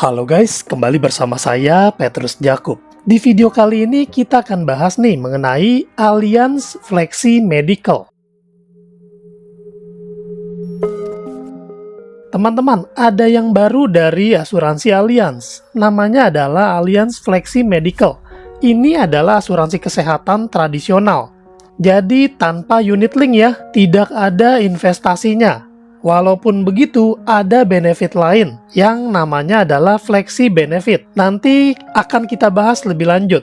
Halo guys, kembali bersama saya Petrus Jakub. Di video kali ini kita akan bahas nih mengenai Allianz Flexi Medical. Teman-teman, ada yang baru dari asuransi Allianz. Namanya adalah Allianz Flexi Medical. Ini adalah asuransi kesehatan tradisional. Jadi tanpa unit link ya, tidak ada investasinya. Walaupun begitu, ada benefit lain yang namanya adalah Flexi Benefit. Nanti akan kita bahas lebih lanjut.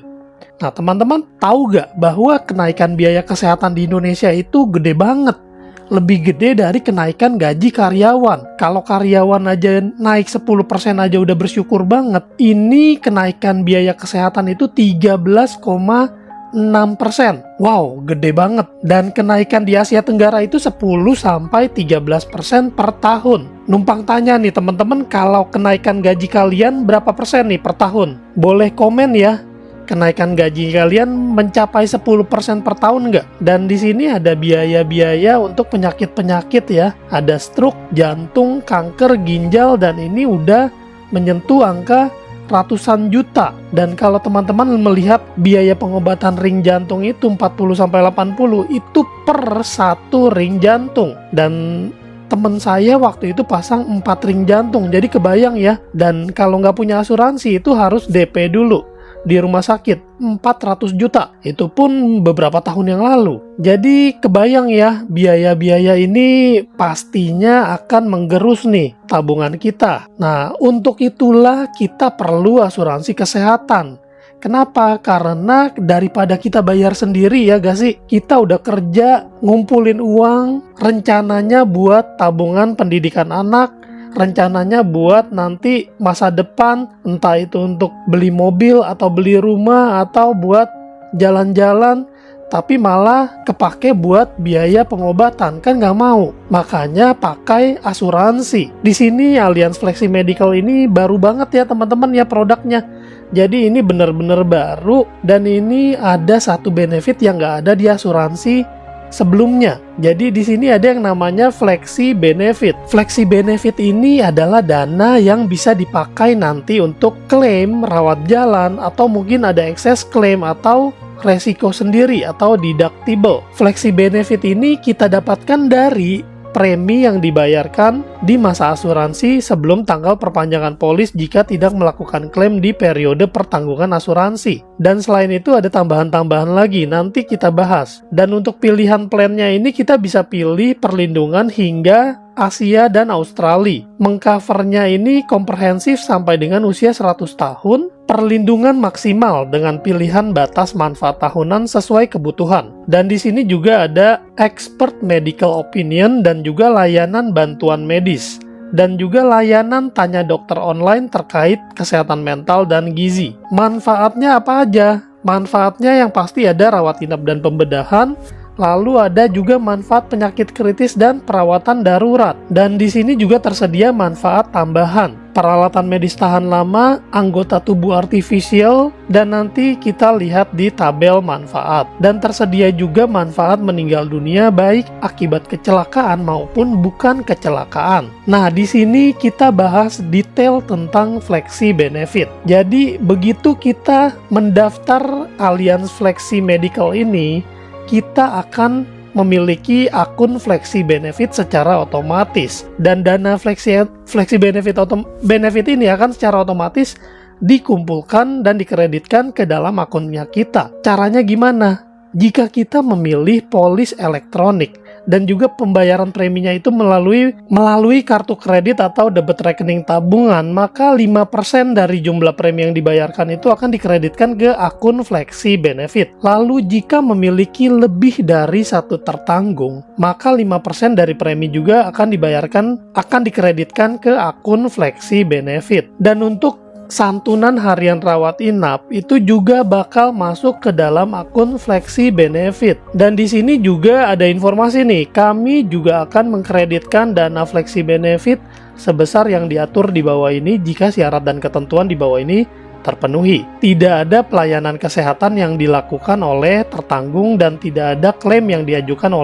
Nah, teman-teman tahu gak bahwa kenaikan biaya kesehatan di Indonesia itu gede banget? Lebih gede dari kenaikan gaji karyawan. Kalau karyawan aja naik 10% aja udah bersyukur banget. Ini kenaikan biaya kesehatan itu 13,6%. Wow, gede banget. Dan kenaikan di Asia Tenggara itu 10-13% per tahun. Numpang tanya nih teman-teman, kalau kenaikan gaji kalian berapa persen nih per tahun? Boleh komen ya. Kenaikan gaji kalian mencapai 10% per tahun nggak? Dan di sini ada biaya-biaya untuk penyakit-penyakit ya. Ada stroke, jantung, kanker, ginjal, dan ini udah menyentuh angka ratusan juta. Dan kalau teman-teman melihat biaya pengobatan ring jantung itu 40-80 itu per satu ring jantung. Dan temen saya waktu itu pasang 4 ring jantung. Jadi kebayang ya. Dan kalau nggak punya asuransi itu harus DP dulu di rumah sakit 400 juta. Itu pun beberapa tahun yang lalu. Jadi kebayang ya, biaya-biaya ini pastinya akan menggerus nih tabungan kita. Nah, untuk itulah kita perlu asuransi kesehatan. Kenapa? Karena daripada kita bayar sendiri ya gak sih? Kita udah kerja, ngumpulin uang, rencananya buat tabungan pendidikan anak, rencananya buat nanti masa depan, entah itu untuk beli mobil atau beli rumah atau buat jalan-jalan, tapi malah kepake buat biaya pengobatan, kan nggak mau. Makanya pakai asuransi. Di sini Allianz Flexi Medical ini baru banget ya teman-teman ya produknya. Jadi ini benar-benar baru dan ini ada satu benefit yang nggak ada di asuransi sebelumnya. Jadi di sini ada yang namanya Flexi Benefit. Flexi Benefit ini adalah dana yang bisa dipakai nanti untuk klaim rawat jalan atau mungkin ada excess claim atau resiko sendiri atau deductible. Flexi Benefit ini kita dapatkan dari premi yang dibayarkan di masa asuransi sebelum tanggal perpanjangan polis jika tidak melakukan klaim di periode pertanggungan asuransi. Dan selain itu ada tambahan-tambahan lagi, nanti kita bahas. Dan untuk pilihan plannya ini kita bisa pilih perlindungan hingga Asia dan Australia. Mengcovernya ini komprehensif sampai dengan usia 100 tahun, perlindungan maksimal dengan pilihan batas manfaat tahunan sesuai kebutuhan. Dan di sini juga ada expert medical opinion dan juga layanan bantuan medis. Dan juga layanan tanya dokter online terkait kesehatan mental dan gizi. Manfaatnya apa aja? Manfaatnya yang pasti ada rawat inap dan pembedahan. Lalu ada juga manfaat penyakit kritis dan perawatan darurat. Dan di sini juga tersedia manfaat tambahan. Peralatan medis tahan lama, anggota tubuh artifisial, dan nanti kita lihat di tabel manfaat. Dan tersedia juga manfaat meninggal dunia baik akibat kecelakaan maupun bukan kecelakaan. Nah, di sini kita bahas detail tentang Flexi Benefit. Jadi, begitu kita mendaftar Allianz Flexi Medical ini, kita akan memiliki akun Flexi Benefit secara otomatis. Dan dana Flexi Benefit ini akan secara otomatis dikumpulkan dan dikreditkan ke dalam akunnya kita. Caranya gimana? Jika kita memilih polis elektronik dan juga pembayaran preminya itu melalui kartu kredit atau debit rekening tabungan, maka 5% dari jumlah premi yang dibayarkan itu akan dikreditkan ke akun Flexi Benefit. Lalu jika memiliki lebih dari satu tertanggung, maka 5% dari premi juga akan dikreditkan ke akun Flexi Benefit. Dan untuk santunan harian rawat inap itu juga bakal masuk ke dalam akun Flexi Benefit. Dan di sini juga ada informasi nih, kami juga akan mengkreditkan dana Flexi Benefit sebesar yang diatur di bawah ini jika syarat dan ketentuan di bawah ini terpenuhi. Tidak ada pelayanan kesehatan yang dilakukan oleh tertanggung dan tidak ada klaim yang diajukan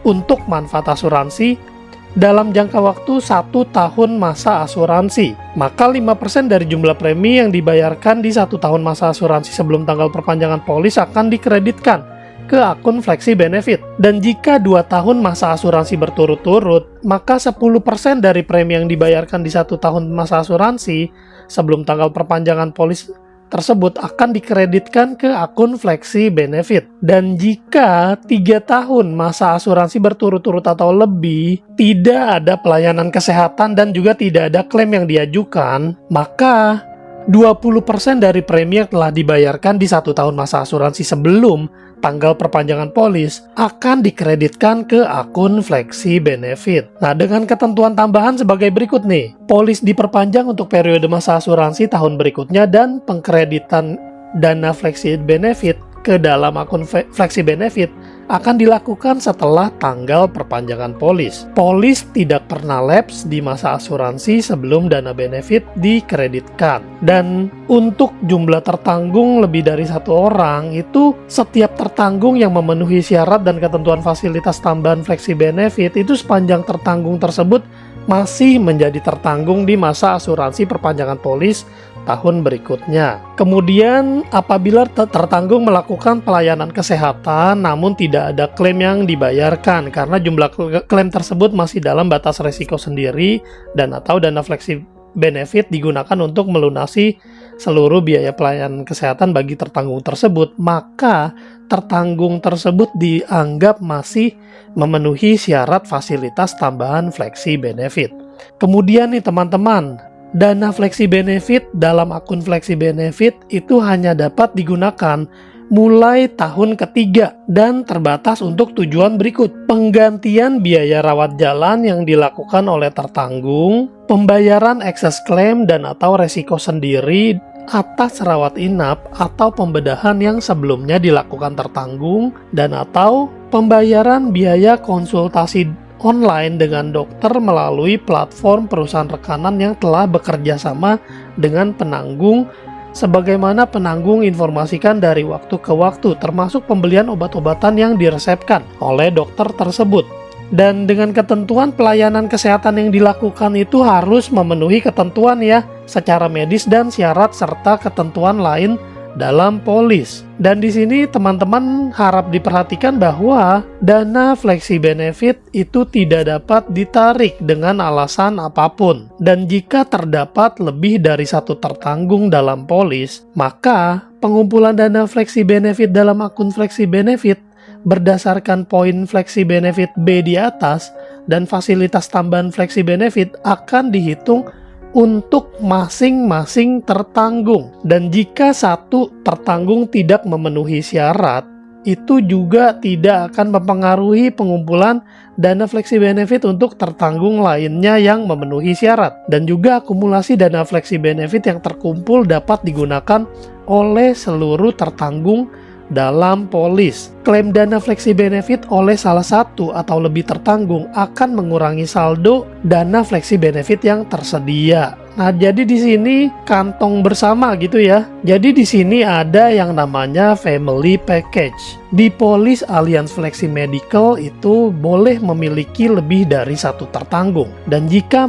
untuk manfaat asuransi dalam jangka waktu 1 tahun masa asuransi. Maka 5% dari jumlah premi yang dibayarkan di 1 tahun masa asuransi sebelum tanggal perpanjangan polis akan dikreditkan ke akun Flexi Benefit. Dan jika 2 tahun masa asuransi berturut-turut, maka 10% dari premi yang dibayarkan di 1 tahun masa asuransi sebelum tanggal perpanjangan polis tersebut akan dikreditkan ke akun Flexi Benefit. Dan jika 3 tahun masa asuransi berturut-turut atau lebih tidak ada pelayanan kesehatan dan juga tidak ada klaim yang diajukan, maka 20% dari premi yang telah dibayarkan di 1 tahun masa asuransi sebelum tanggal perpanjangan polis akan dikreditkan ke akun Flexi Benefit. Nah, dengan ketentuan tambahan sebagai berikut nih. Polis diperpanjang untuk periode masa asuransi tahun berikutnya dan pengkreditan dana Flexi Benefit ke dalam akun Flexi Benefit akan dilakukan setelah tanggal perpanjangan polis. Polis tidak pernah lapse di masa asuransi sebelum dana benefit dikreditkan. Dan untuk jumlah tertanggung lebih dari 1 orang, itu setiap tertanggung yang memenuhi syarat dan ketentuan fasilitas tambahan Flexi Benefit itu sepanjang tertanggung tersebut masih menjadi tertanggung di masa asuransi perpanjangan polis tahun berikutnya. Kemudian apabila tertanggung melakukan pelayanan kesehatan namun tidak ada klaim yang dibayarkan karena jumlah klaim tersebut masih dalam batas resiko sendiri dan atau dana Flexi Benefit digunakan untuk melunasi seluruh biaya pelayanan kesehatan bagi tertanggung tersebut, maka tertanggung tersebut dianggap masih memenuhi syarat fasilitas tambahan Flexi Benefit. Kemudian nih teman-teman, dana Flexi Benefit dalam akun Flexi Benefit itu hanya dapat digunakan mulai tahun ketiga dan terbatas untuk tujuan berikut: penggantian biaya rawat jalan yang dilakukan oleh tertanggung, pembayaran excess claim dan atau resiko sendiri atas rawat inap atau pembedahan yang sebelumnya dilakukan tertanggung, dan atau pembayaran biaya konsultasi online dengan dokter melalui platform perusahaan rekanan yang telah bekerja sama dengan penanggung, sebagaimana penanggung informasikan dari waktu ke waktu, termasuk pembelian obat-obatan yang diresepkan oleh dokter tersebut. Dan dengan ketentuan pelayanan kesehatan yang dilakukan itu harus memenuhi ketentuan ya secara medis dan syarat serta ketentuan lain dalam polis. Dan di sini teman-teman harap diperhatikan bahwa dana Flexi Benefit itu tidak dapat ditarik dengan alasan apapun. Dan jika terdapat lebih dari 1 tertanggung dalam polis, maka pengumpulan dana Flexi Benefit dalam akun Flexi Benefit berdasarkan poin Flexi Benefit B di atas dan fasilitas tambahan Flexi Benefit akan dihitung untuk masing-masing tertanggung. Dan jika 1 tertanggung tidak memenuhi syarat, itu juga tidak akan mempengaruhi pengumpulan dana Flexi Benefit untuk tertanggung lainnya yang memenuhi syarat. Dan juga akumulasi dana Flexi Benefit yang terkumpul dapat digunakan oleh seluruh tertanggung dalam polis. Klaim dana Flexi Benefit oleh salah satu atau lebih tertanggung akan mengurangi saldo dana Flexi Benefit yang tersedia. Nah, jadi di sini kantong bersama gitu ya. Jadi di sini ada yang namanya family package. Di polis Allianz Flexi Medical itu boleh memiliki lebih dari 1 tertanggung. Dan jika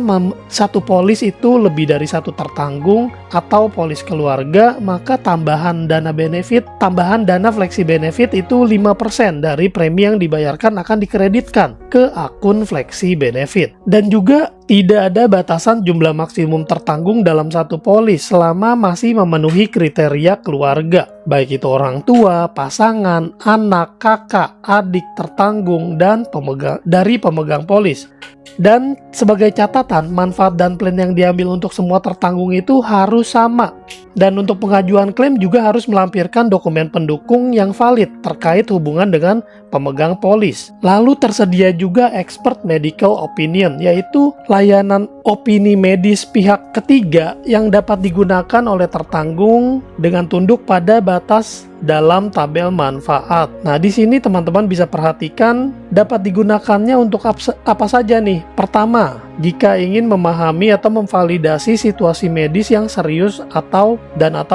satu polis itu lebih dari 1 tertanggung atau polis keluarga, maka tambahan dana Flexi Benefit itu 5% dari premi yang dibayarkan akan dikreditkan ke akun Flexi Benefit. Dan juga tidak ada batasan jumlah maksimum tertanggung dalam satu polis selama masih memenuhi kriteria keluarga, baik itu orang tua, pasangan, anak, kakak, adik tertanggung, dan pemegang polis. Dan sebagai catatan, manfaat dan plan yang diambil untuk semua tertanggung itu harus sama. Dan untuk pengajuan klaim juga harus melampirkan dokumen pendukung yang valid terkait hubungan dengan pemegang polis. Lalu tersedia juga expert medical opinion, yaitu layanan opini medis pihak ketiga yang dapat digunakan oleh tertanggung dengan tunduk pada batas dalam tabel manfaat. Nah, di sini teman-teman bisa perhatikan dapat digunakannya untuk apa saja nih. Pertama, jika ingin memahami atau memvalidasi situasi medis yang serius atau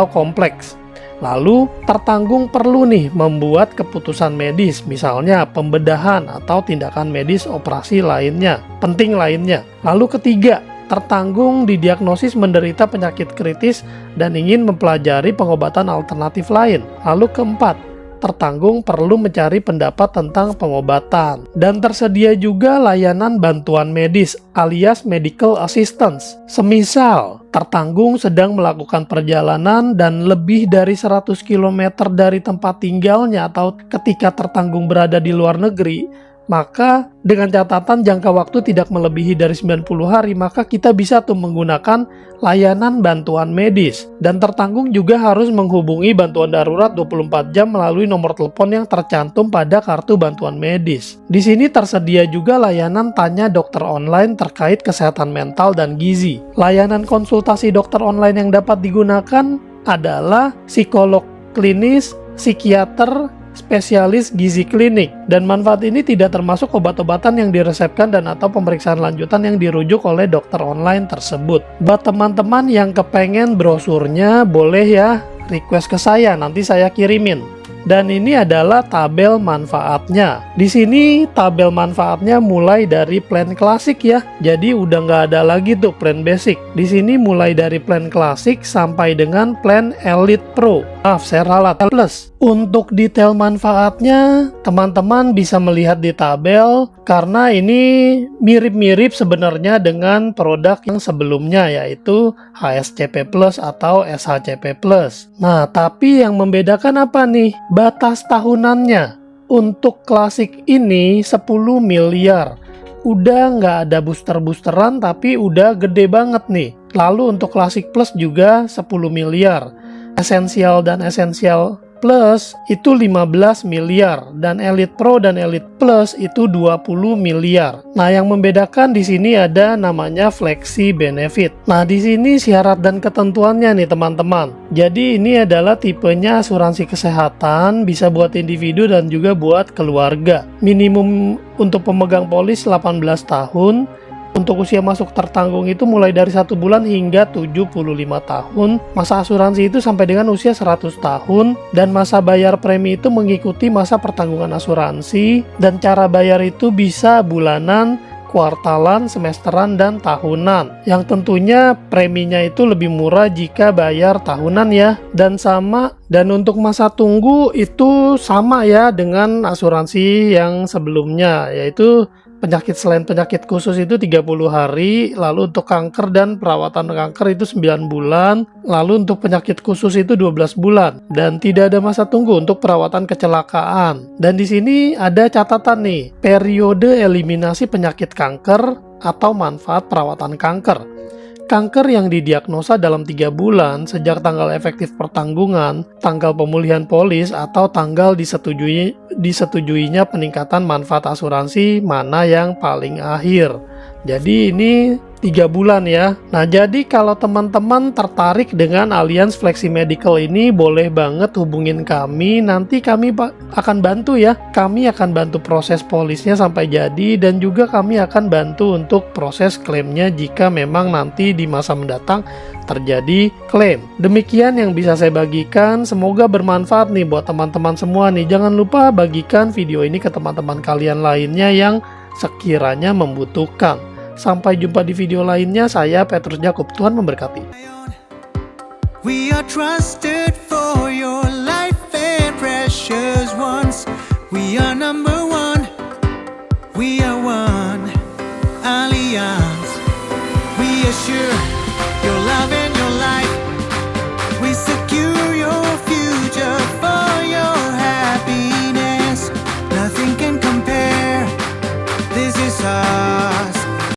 kompleks. Lalu tertanggung perlu nih membuat keputusan medis, misalnya pembedahan atau tindakan medis operasi lainnya, penting lainnya. Lalu ketiga, tertanggung didiagnosis menderita penyakit kritis dan ingin mempelajari pengobatan alternatif lain. Lalu keempat, tertanggung perlu mencari pendapat tentang pengobatan. Dan tersedia juga layanan bantuan medis alias medical assistance. Semisal tertanggung sedang melakukan perjalanan dan lebih dari 100 km dari tempat tinggalnya atau ketika tertanggung berada di luar negeri, maka dengan catatan jangka waktu tidak melebihi dari 90 hari, maka kita bisa tuh menggunakan layanan bantuan medis. Dan tertanggung juga harus menghubungi bantuan darurat 24 jam melalui nomor telepon yang tercantum pada kartu bantuan medis. Di sini tersedia juga layanan tanya dokter online terkait kesehatan mental dan gizi. Layanan konsultasi dokter online yang dapat digunakan adalah psikolog klinis, psikiater, spesialis gizi klinik, dan manfaat ini tidak termasuk obat-obatan yang diresepkan dan atau pemeriksaan lanjutan yang dirujuk oleh dokter online tersebut. Buat teman-teman yang kepengen brosurnya, boleh ya request ke saya, nanti saya kirimin. Dan ini adalah tabel manfaatnya. Di sini tabel manfaatnya mulai dari plan klasik ya. Jadi udah nggak ada lagi tuh plan basic. Di sini mulai dari plan klasik sampai dengan plan Elite Pro. Maaf, saya ralat, plus. Untuk detail manfaatnya, teman-teman bisa melihat di tabel karena ini mirip-mirip sebenarnya dengan produk yang sebelumnya, yaitu HSCP Plus atau SHCP Plus. Nah, tapi yang membedakan apa nih? Batas tahunannya. Untuk klasik ini 10 miliar. Udah nggak ada booster-boosteran tapi udah gede banget nih. Lalu untuk klasik plus juga 10 miliar. Esensial dan esensial Plus itu 15 miliar dan Elite Pro dan Elite Plus itu 20 miliar. Nah, yang membedakan di sini ada namanya Flexi Benefit. Nah, di sini syarat dan ketentuannya nih teman-teman. Jadi ini adalah tipenya asuransi kesehatan, bisa buat individu dan juga buat keluarga. Minimum untuk pemegang polis 18 tahun. Untuk usia masuk tertanggung itu mulai dari 1 bulan hingga 75 tahun. Masa asuransi itu sampai dengan usia 100 tahun. Dan masa bayar premi itu mengikuti masa pertanggungan asuransi. Dan cara bayar itu bisa bulanan, kuartalan, semesteran, dan tahunan. Yang tentunya preminya itu lebih murah jika bayar tahunan ya. Dan untuk masa tunggu itu sama ya dengan asuransi yang sebelumnya, yaitu selain penyakit khusus itu 30 hari, lalu untuk kanker dan perawatan kanker itu 9 bulan, lalu untuk penyakit khusus itu 12 bulan, dan tidak ada masa tunggu untuk perawatan kecelakaan. Dan di sini ada catatan nih, periode eliminasi penyakit kanker atau manfaat perawatan kanker. Kanker yang didiagnosa dalam 3 bulan sejak tanggal efektif pertanggungan, tanggal pemulihan polis, atau tanggal disetujuinya peningkatan manfaat asuransi mana yang paling akhir. Jadi ini 3 bulan ya. Nah, jadi kalau teman-teman tertarik dengan Allianz Flexi Medical ini, boleh banget hubungin kami. Nanti kami akan bantu ya. Kami akan bantu proses polisnya sampai jadi, dan juga kami akan bantu untuk proses klaimnya jika memang nanti di masa mendatang terjadi klaim. Demikian yang bisa saya bagikan. Semoga bermanfaat nih buat teman-teman semua nih. Jangan lupa bagikan video ini ke teman-teman kalian lainnya yang sekiranya membutuhkan. Sampai jumpa di video lainnya. Saya Petrus Jakub. Tuhan memberkati. We are trusted for your life and precious ones. We are number one. We are one. Allianz. We are sure